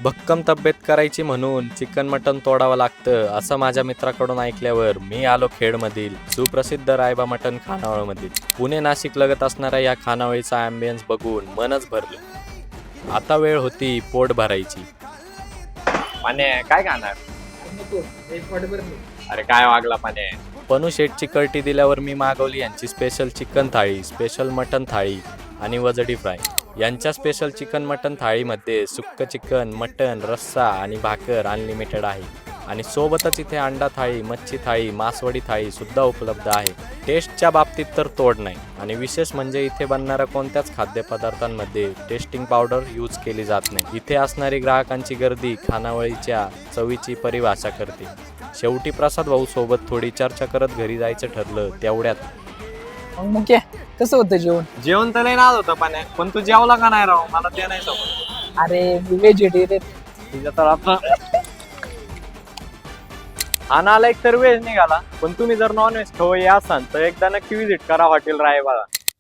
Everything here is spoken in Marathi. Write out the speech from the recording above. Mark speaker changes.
Speaker 1: भक्कम तब्येत करायची म्हणून चिकन मटन तोडावं लागतं असं माझ्या मित्राकडून ऐकल्यावर मी आलो खेडमधील सुप्रसिद्ध रायबा मटन खानावळमधील. पुणे नाशिक लगत असणाऱ्या या खानावळीचा ॲम्बियन्स बघून मनच भरलं. आता वेळ होती पोट भरायची.
Speaker 2: पाने काय खाणार? अरे काय वागला पाने.
Speaker 1: पनू शेटची कळटी दिल्यावर मी मागवली यांची स्पेशल चिकन थाळी, स्पेशल मटन थाळी आणि वजडी फ्राय. यांच्या स्पेशल चिकन मटन थाळीमध्ये सुक्क चिकन, मटन, रस्सा आणि भाकर अनलिमिटेड आहे. आणि सोबतच इथे अंडा थाळी, मच्छी थाळी, मासवडी थाळी सुद्धा उपलब्ध आहे. टेस्टच्या बाबतीत तर तोड नाही. आणि विशेष म्हणजे इथे बनणाऱ्या कोणत्याच खाद्यपदार्थांमध्ये टेस्टिंग पावडर यूज केली जात नाही. इथे असणारी ग्राहकांची गर्दी खानावळीच्या चवीची परिभाषा करते. शेवटी प्रसाद भाऊ सोबत थोडी चर्चा करत घरी जायचं ठरलं. तेवढ्यात
Speaker 3: मग काय कसं होतं जेवण?
Speaker 2: जेवण तर लय नाद होतं पाने, पण तू जेवला का नाही राव? मला ते नाही समजलं.
Speaker 3: अरे मी व्हेजिटेरियन.
Speaker 2: तुझ्या तर आता हा नालायक तर व्हेज निघाला. पण तुम्ही जर नॉनव्हेज खवय्ये असाल तर एकदा नक्की विजिट करा हॉटेल रायबाला.